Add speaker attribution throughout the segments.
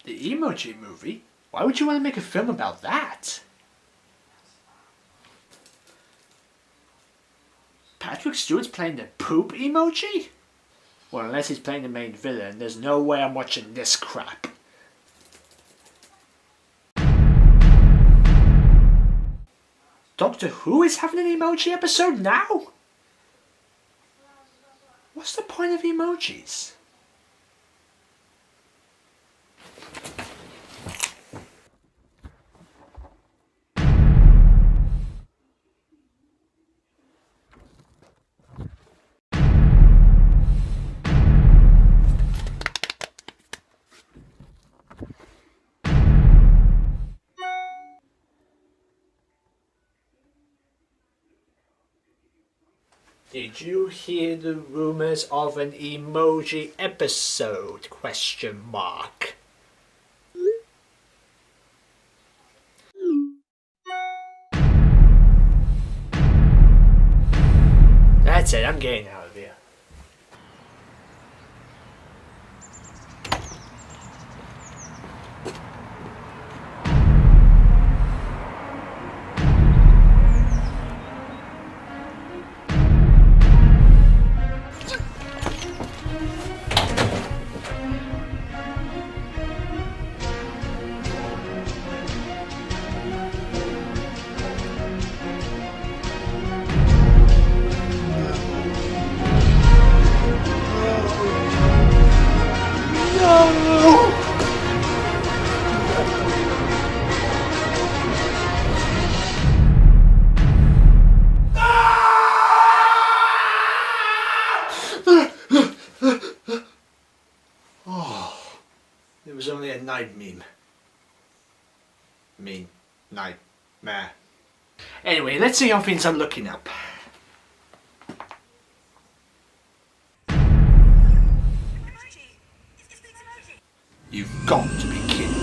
Speaker 1: The Emoji Movie? Why would you want to make a film about that? Patrick Stewart's playing the poop emoji? Well, unless he's playing the main villain, there's no way I'm watching this crap. Doctor Who is having an emoji episode now? What's the point of emojis? Did you hear the rumors of an emoji episode? Question mark. That's it, I'm getting out of here. It was only a night meme. Nightmare. Anyway, let's see how things are looking up. You've got to be kidding me.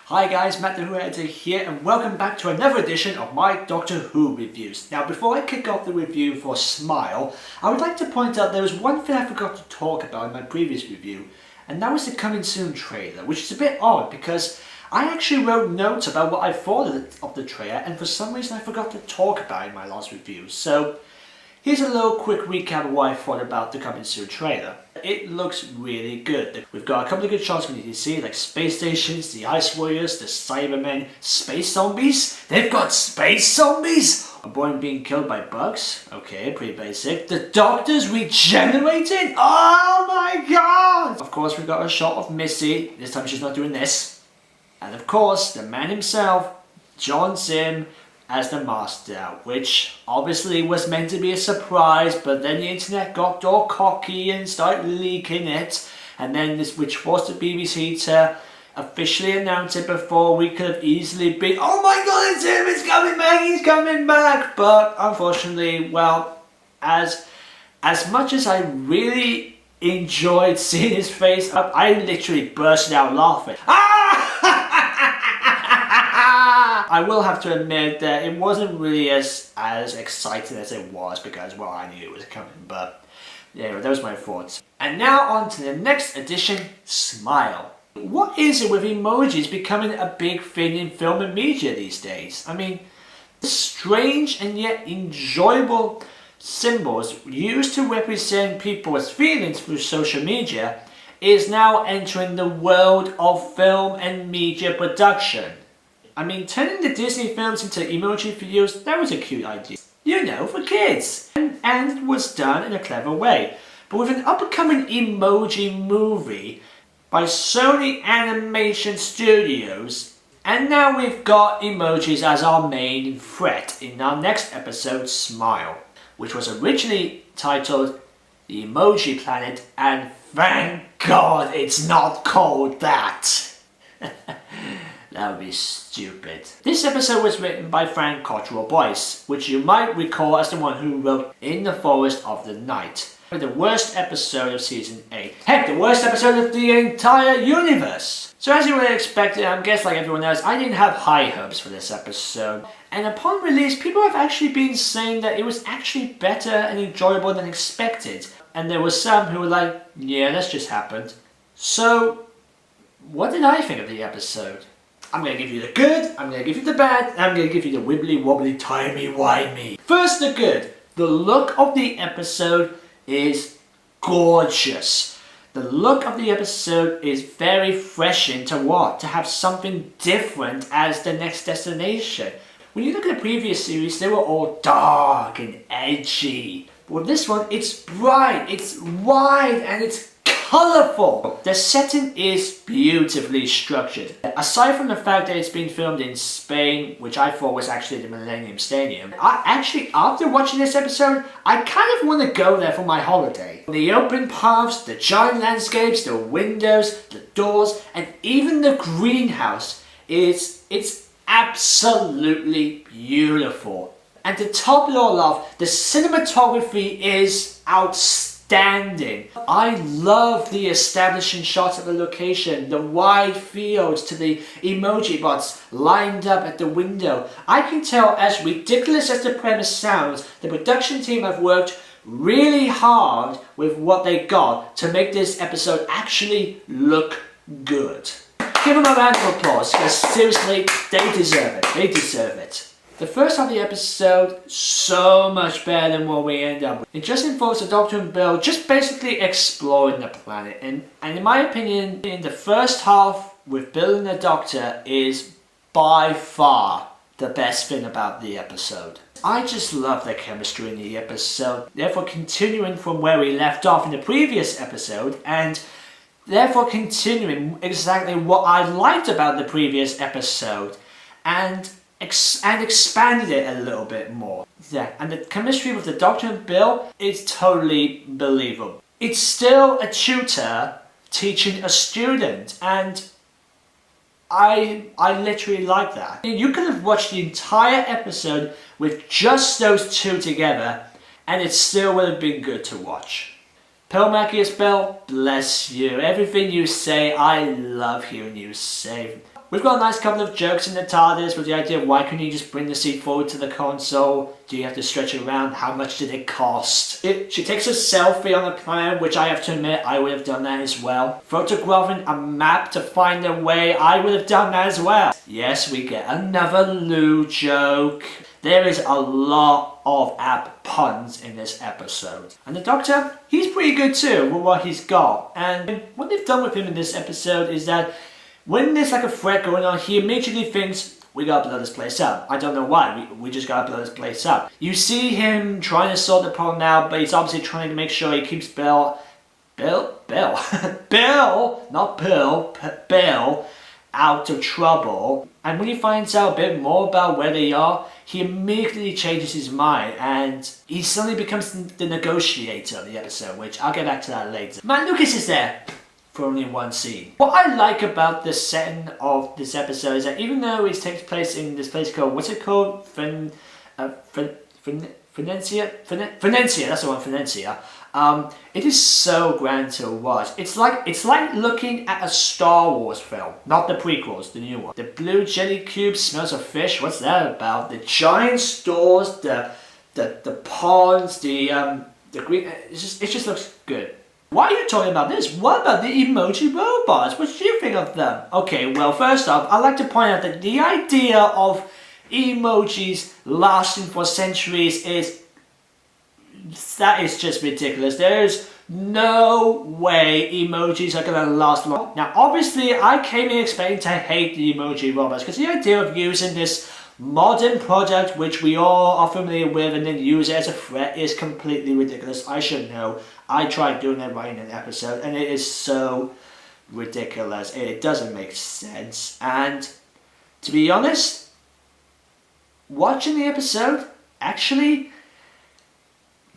Speaker 1: Hi guys, Matt the Who Editor here, and welcome back to another edition of my Doctor Who reviews. Now, before I kick off the review for Smile, I would like to point out there was one thing I forgot to talk about in my previous review, and that was the Coming Soon trailer, which is a bit odd because I actually wrote notes about what I thought of the trailer, and for some reason I forgot to talk about it in my last review. So here's a little quick recap of what I thought about the Coming Soon trailer. It looks really good. We've got a couple of good shots we need to see, like space stations, the Ice Warriors, the Cybermen, space zombies. They've got space zombies! A boy being killed by bugs. Okay, pretty basic. The Doctor's regenerated? Oh my god! Of course, we've got a shot of Missy. This time she's not doing this. And of course, the man himself, John Sim, as the Master, which obviously was meant to be a surprise, but then the internet got all cocky and started leaking it, and then which forced the BBC to officially announce it before we could have easily been, oh my god, it's him, he's coming back, but unfortunately, well, as much as I really enjoyed seeing his face, I literally burst out laughing. I will have to admit that it wasn't really as exciting as it was because, well, I knew it was coming, but yeah, those were my thoughts. And now on to the next edition, Smile. What is it with emojis becoming a big thing in film and media these days? I mean, strange and yet enjoyable symbols used to represent people's feelings through social media is now entering the world of film and media production. I mean, turning the Disney films into emoji videos, that was a cute idea. You know, for kids. And it was done in a clever way. But with an upcoming emoji movie by Sony Animation Studios, and now we've got emojis as our main threat in our next episode, Smile, which was originally titled The Emoji Planet, and thank God it's not called that. That would be stupid. This episode was written by Frank Cottrell Boyce, which you might recall as the one who wrote In the Forest of the Night. The worst episode of season 8. Heck, the worst episode of the entire universe. So as you would expect, I guess like everyone else, I didn't have high hopes for this episode. And upon release, people have actually been saying that it was actually better and enjoyable than expected. And there were some who were like, yeah, that's just happened. So, what did I think of the episode? I'm going to give you the good, I'm going to give you the bad, and I'm going to give you the wibbly wobbly timey wimey. First the good. The look of the episode is gorgeous. The look of the episode is very refreshing to what? To have something different as the next destination. When you look at the previous series, they were all dark and edgy. But with this one, it's bright, it's wide, and it's colourful. The setting is beautifully structured. Aside from the fact that it's been filmed in Spain, which I thought was actually the Millennium Stadium, after watching this episode, I kind of want to go there for my holiday. The open paths, the giant landscapes, the windows, the doors, and even the greenhouse it's absolutely beautiful. And to top it all off, the cinematography is outstanding. I love the establishing shots of the location, the wide fields to the emoji bots lined up at the window. I can tell, as ridiculous as the premise sounds, the production team have worked really hard with what they got to make this episode actually look good. Give them a round of applause, because seriously, they deserve it. They deserve it. The first half of the episode, so much better than what we end up with. It just involves the Doctor and Bill just basically exploring the planet. And in my opinion, in the first half with Bill and the Doctor is by far the best thing about the episode. I just love the chemistry in the episode. Therefore, continuing from where we left off in the previous episode, and therefore continuing exactly what I liked about the previous episode, and expanded it a little bit more. Yeah, and the chemistry with the Doctor and Bill is totally believable. It's still a tutor teaching a student, and I literally like that. You could have watched the entire episode with just those two together, and it still would have been good to watch. Pearl Mackie Bell, bless you. Everything you say, I love hearing you say. We've got a nice couple of jokes in the TARDIS with the idea of why couldn't you just bring the seat forward to the console? Do you have to stretch it around? How much did it cost? She takes a selfie on the planet, which I have to admit I would have done that as well. Photographing a map to find a way, I would have done that as well. Yes, we get another Lou joke. There is a lot of apt puns in this episode. And the Doctor, he's pretty good too with what he's got. And what they've done with him in this episode is that when there's like a threat going on, he immediately thinks, we gotta blow this place up. I don't know why, we just gotta blow this place up. You see him trying to solve the problem now, but he's obviously trying to make sure he keeps Bill, not Bill, out of trouble. And when he finds out a bit more about where they are, he immediately changes his mind and he suddenly becomes the negotiator of the episode, which I'll get back to that later. Matt Lucas is there for only one scene. What I like about the setting of this episode is that even though it takes place in this place called, what's it called? Venetia, that's the one, Venetia. It is so grand to watch. It's like looking at a Star Wars film, not the prequels, the new one. The blue jelly cube smells of fish. What's that about? The giant stores, the ponds, the green. It just looks good. Why are you talking about this? What about the emoji robots? What do you think of them? Okay, well, first off, I'd like to point out that the idea of emojis lasting for centuries is just ridiculous. There's no way emojis are gonna last long. Now, obviously, I came in expecting to hate the emoji robots because the idea of using this modern product which we all are familiar with and then use it as a threat is completely ridiculous. I should know. I tried doing that right in an episode and it is so ridiculous. It doesn't make sense. And to be honest, watching the episode, actually,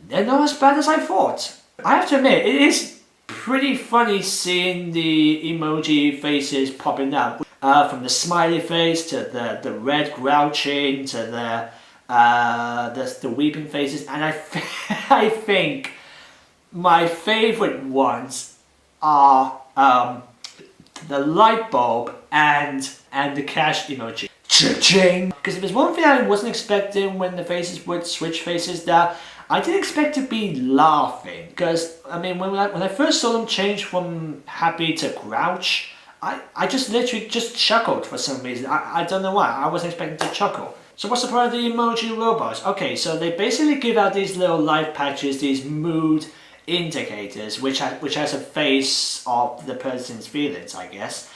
Speaker 1: they're not as bad as I thought. I have to admit, it is pretty funny seeing the emoji faces popping up. from the smiley face to the red grouching to the weeping faces, and I think my favourite ones are the light bulb and the cash emoji. Cha-ching! Because if there's one thing I wasn't expecting when the faces would switch faces, that I didn't expect to be laughing. Because I mean, when I first saw them change from happy to grouch, I just literally just chuckled for some reason. I don't know why. I wasn't expecting to chuckle. So what's the point of the emoji robots? Okay, so they basically give out these little life patches, these mood indicators, which has a face of the person's feelings, I guess,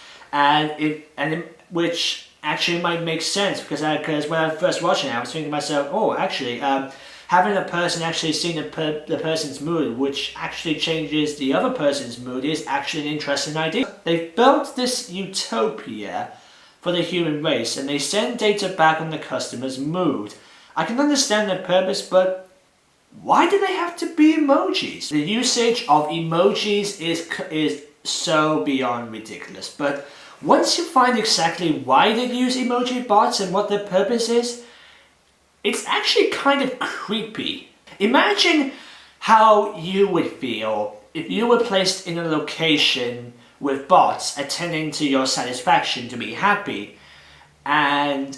Speaker 1: which actually might make sense because when I first watching it, I was thinking to myself, oh, actually, having a person actually seeing the person's mood, which actually changes the other person's mood, is actually an interesting idea. They've built this utopia for the human race, and they send data back on the customer's mood. I can understand their purpose, but why do they have to be emojis? The usage of emojis is so beyond ridiculous, but once you find exactly why they use emoji bots and what their purpose is, it's actually kind of creepy. Imagine how you would feel if you were placed in a location with bots attending to your satisfaction to be happy, and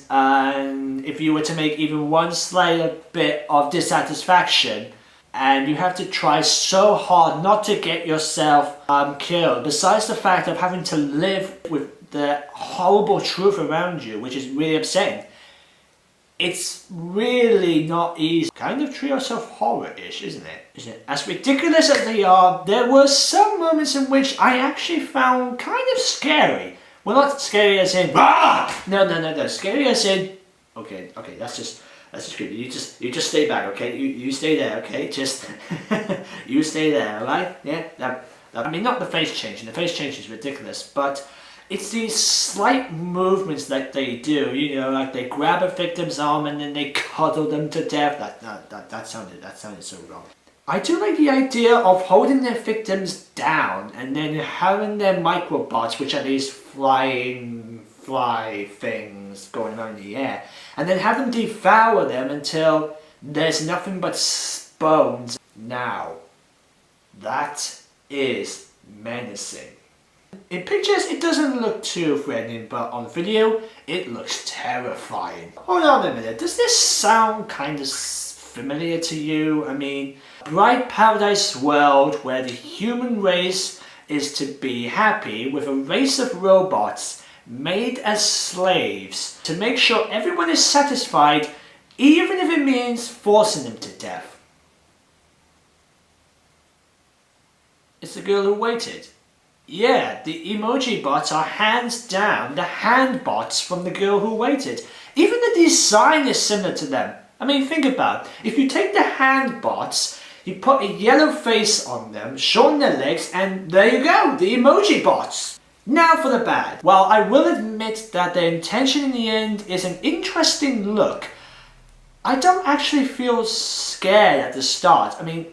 Speaker 1: if you were to make even one slight bit of dissatisfaction, and you have to try so hard not to get yourself killed, besides the fact of having to live with the horrible truth around you, which is really upsetting. It's really not easy. Kind of treat yourself horror-ish, isn't it? As ridiculous as they are, there were some moments in which I actually found kind of scary. Well, not scary as in ah! No. Scary as in okay. That's just creepy. You just stay back, okay? You stay there, okay? Just you stay there, alright? Yeah. I mean, not the face changing. The face change is ridiculous, but it's these slight movements that they do, you know, like they grab a victim's arm and then they cuddle them to death. That sounded so wrong. I do like the idea of holding their victims down and then having their microbots, which are these fly things going around in the air, and then have them devour them until there's nothing but bones. Now, that is menacing. In pictures, it doesn't look too threatening, but on video, it looks terrifying. Hold on a minute, does this sound kind of familiar to you? I mean, bright paradise world where the human race is to be happy with a race of robots made as slaves to make sure everyone is satisfied, even if it means forcing them to death. It's the girl who waited. Yeah, the emoji bots are hands down the hand bots from the girl who waited. Even the design is similar to them. I mean, think about it. If you take the hand bots, you put a yellow face on them, shorten their legs, and there you go, the emoji bots. Now for the bad. While I will admit that their intention in the end is an interesting look, I don't actually feel scared at the start. I mean,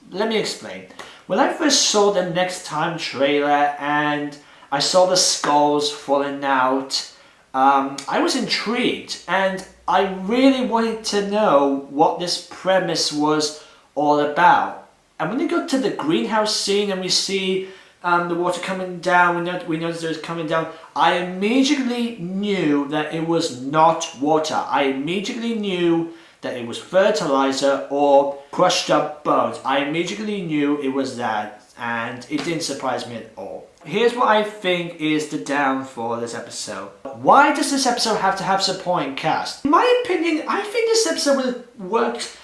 Speaker 1: let me explain. When I first saw the Next Time trailer and I saw the skulls falling out, I was intrigued and I really wanted to know what this premise was all about. And when you go to the greenhouse scene and we see the water coming down, we noticed it was coming down, I immediately knew that it was not water. I immediately knew that it was fertilizer or crushed up bones. I immediately knew it was that, and it didn't surprise me at all. Here's what I think is the downfall of this episode. Why does this episode have to have supporting cast? In my opinion, I think this episode would have worked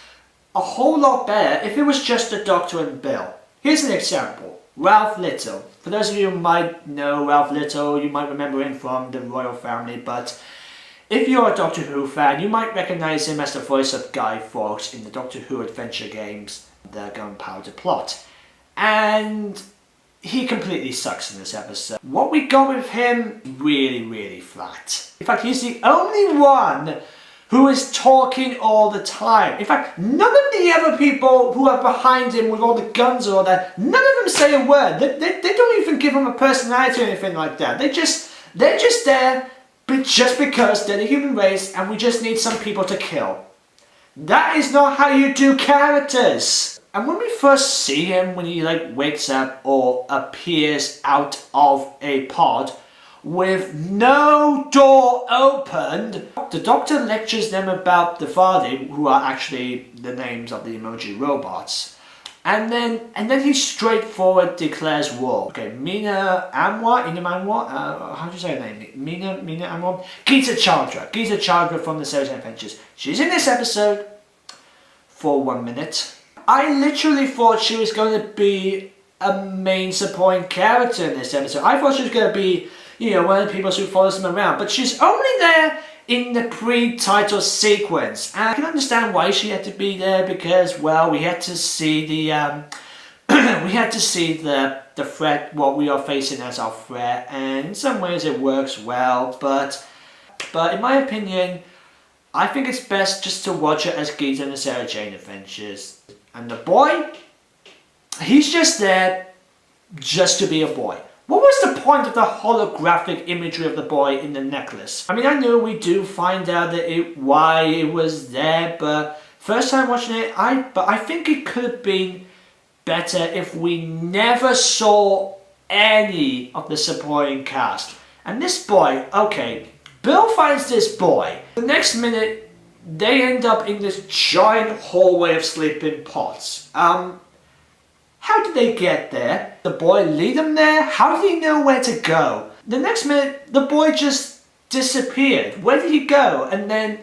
Speaker 1: a whole lot better if it was just the Doctor and Bill. Here's an example. Ralph Little. For those of you who might know Ralph Little, you might remember him from the royal family, but if you're a Doctor Who fan, you might recognise him as the voice of Guy Fawkes in the Doctor Who adventure games, The Gunpowder Plot. And he completely sucks in this episode. What we got with him, really flat. In fact, he's the only one who is talking all the time. In fact, none of the other people who are behind him with all the guns or all that, none of them say a word. They don't even give him a personality or anything like that. They just They're just there, but just because they're the human race and we just need some people to kill. That is not how you do characters. And when we first see him, when he like wakes up or appears out of a pod with no door opened, the Doctor lectures them about the Fardi, who are actually the names of the emoji robots. And then he straightforward declares war. Okay, Mina Amwa, how do you say her name? Mina Amwa? Geeta Chandra from the S10 Adventures. She's in this episode for 1 minute. I literally thought she was going to be a main supporting character in this episode. I thought she was going to be, one of the people who follows them around. But she's only there in the pre-title sequence. And I can understand why she had to be there because, well, we had to see the the threat, what we are facing as our threat, and in some ways it works well. But in my opinion, I think it's best just to watch it as Geeta and the Sarah Jane Adventures. And the boy, he's just there just to be a boy. What was the point of the holographic imagery of the boy in the necklace? I mean, I know we do find out that why it was there, but first time watching it, I think it could have been better if we never saw any of the supporting cast. And this boy, okay, Bill finds this boy. The next minute, they end up in this giant hallway of sleeping pots. How did they get there? The boy lead them there? How did he know where to go? The next minute, the boy just disappeared. Where did he go? And then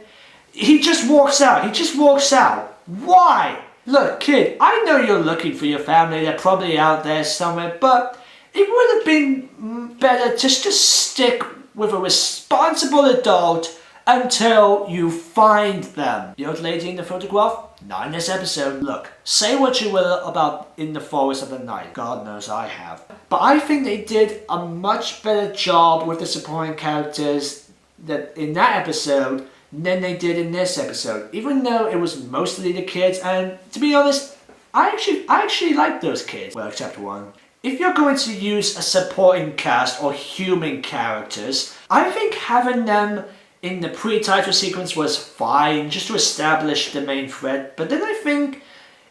Speaker 1: he just walks out. Why? Look, kid, I know you're looking for your family. They're probably out there somewhere, but it would have been better just to stick with a responsible adult until you find them. The old lady in the photograph? Not in this episode. Look, say what you will about In the Forest of the Night. God knows I have. But I think they did a much better job with the supporting characters in that episode than they did in this episode. Even though it was mostly the kids, and to be honest, I actually like those kids. Well, except one. If you're going to use a supporting cast or human characters, I think having them in the pre-title sequence was fine, just to establish the main thread. But then I think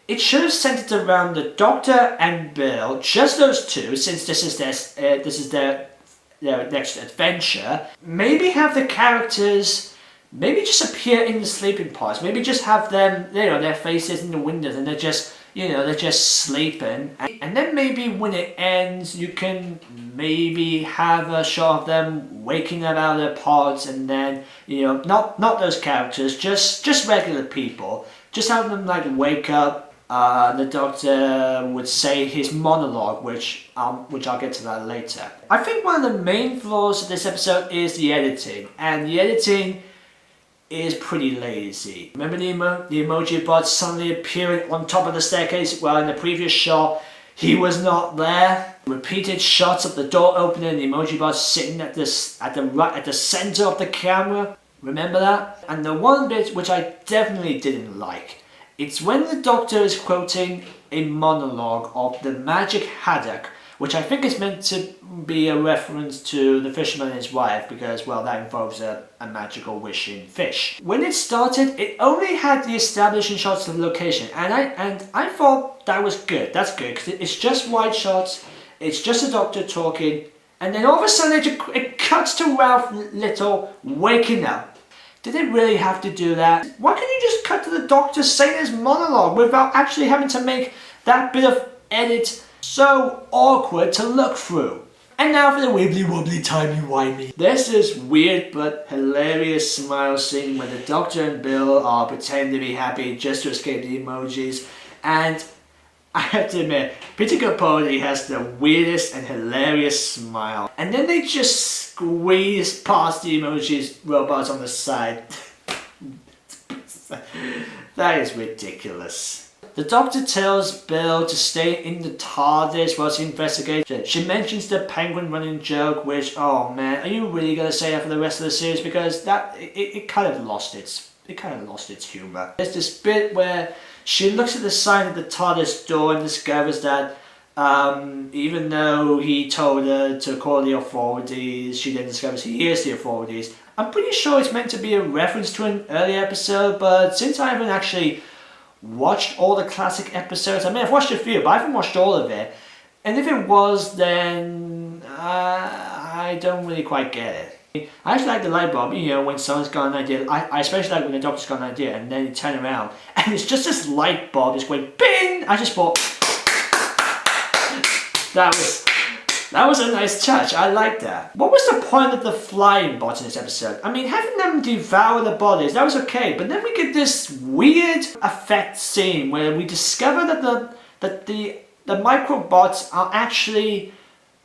Speaker 1: it should have centered around the Doctor and Bill, just those two, since this is their next adventure. Maybe have the characters maybe just appear in the sleeping pods. Maybe just have them, their faces in the windows, and they're just sleeping. And then maybe when it ends, you can maybe have a shot of them waking up out of their pods, and then, not those characters, just regular people. Just have them like wake up. The Doctor would say his monologue, which I'll get to that later. I think one of the main flaws of this episode is the editing, and the editing is pretty lazy. Remember the emoji bot suddenly appearing on top of the staircase? Well, in the previous shot, he was not there. Repeated shots of the door opening and the emoji bot sitting at the center of the camera. Remember that? And the one bit which I definitely didn't like, it's when the Doctor is quoting a monologue of the magic haddock, which I think is meant to be a reference to the fisherman and his wife, because, well, that involves a magical wishing fish. When it started, it only had the establishing shots of the location, and I thought that was good. That's good, because it's just wide shots, it's just the Doctor talking, and then all of a sudden it cuts to Ralph Little waking up. Did it really have to do that? Why can't you just cut to the Doctor saying his monologue without actually having to make that bit of edit so awkward to look through? And now for the wibbly wobbly timey-wimey. There's this weird but hilarious smile scene where the Doctor and Bill are pretending to be happy just to escape the emojis, and I have to admit, Peter Capaldi has the weirdest and hilarious smile. And then they just squeeze past the emojis robots on the side. That is ridiculous. The Doctor tells Bill to stay in the TARDIS while she investigates. She mentions the penguin running joke, which, oh man, are you really going to say that for the rest of the series? Because it kind of lost its humour. There's this bit where she looks at the sign of the TARDIS door and discovers that Even though he told her to call the authorities, she then discovers he is the authorities. I'm pretty sure it's meant to be a reference to an earlier episode, but since I haven't actually watched all the classic episodes, I mean I've watched a few, but I haven't watched all of it. And if it was, then I don't really quite get it. I actually like the light bulb, you know, when someone's got an idea. I especially like when the doctor's got an idea and then you turn around and it's just this light bulb just going bing! I just thought, that was a nice touch. I like that. What was the point of the flying bots in this episode? I mean, having them devour the bodies, that was okay. But then we get this weird effect scene where we discover that the microbots are actually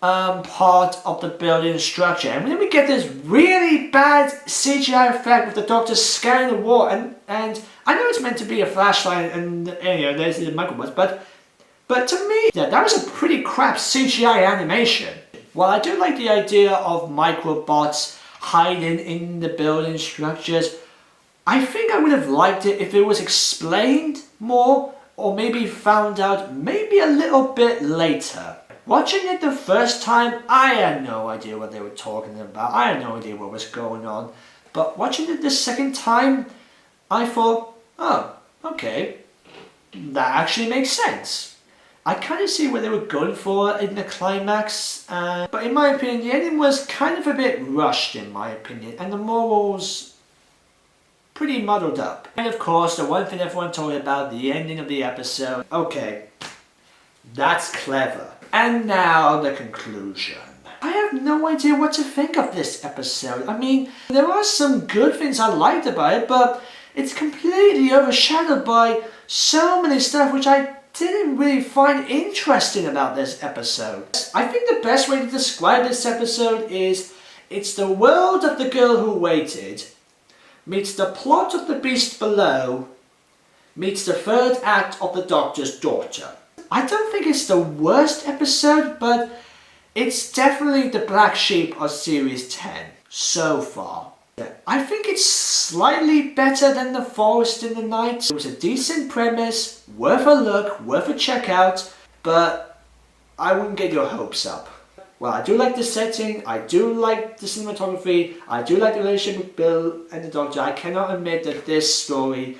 Speaker 1: part of the building structure. And then we get this really bad CGI effect with the doctor scanning the wall. And I know it's meant to be a flashlight and you know, there's the microbots, but to me, yeah, that was a pretty crap CGI animation. While I do like the idea of microbots hiding in the building structures, I think I would have liked it if it was explained more or maybe found out maybe a little bit later. Watching it the first time, I had no idea what they were talking about. I had no idea what was going on. But watching it the second time, I thought, oh, okay, that actually makes sense. I kind of see what they were going for in the climax, but in my opinion, the ending was kind of a bit rushed in my opinion, and the morals pretty muddled up. And of course, the one thing everyone told me about, the ending of the episode. Okay, that's clever. And now the conclusion. I have no idea what to think of this episode. I mean, there are some good things I liked about it, but it's completely overshadowed by so many stuff which I didn't really find interesting about this episode. I think the best way to describe this episode is it's the world of The Girl Who Waited meets the plot of The Beast Below meets the third act of The Doctor's Daughter. I don't think it's the worst episode, but it's definitely the black sheep of Series 10 so far. I think it's slightly better than The Forest in the Night. It was a decent premise, worth a look, worth a check out, but I wouldn't get your hopes up. Well, I do like the setting, I do like the cinematography, I do like the relationship with Bill and the Doctor. I cannot admit that this story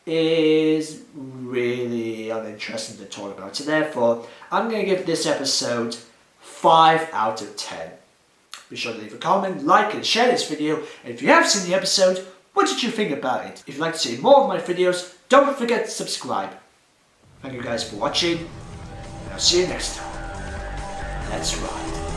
Speaker 1: is really uninteresting to talk about. So therefore, I'm going to give this episode 5 out of 10. Be sure to leave a comment, like and share this video, and if you have seen the episode, what did you think about it? If you'd like to see more of my videos, don't forget to subscribe. Thank you guys for watching, and I'll see you next time. Let's ride.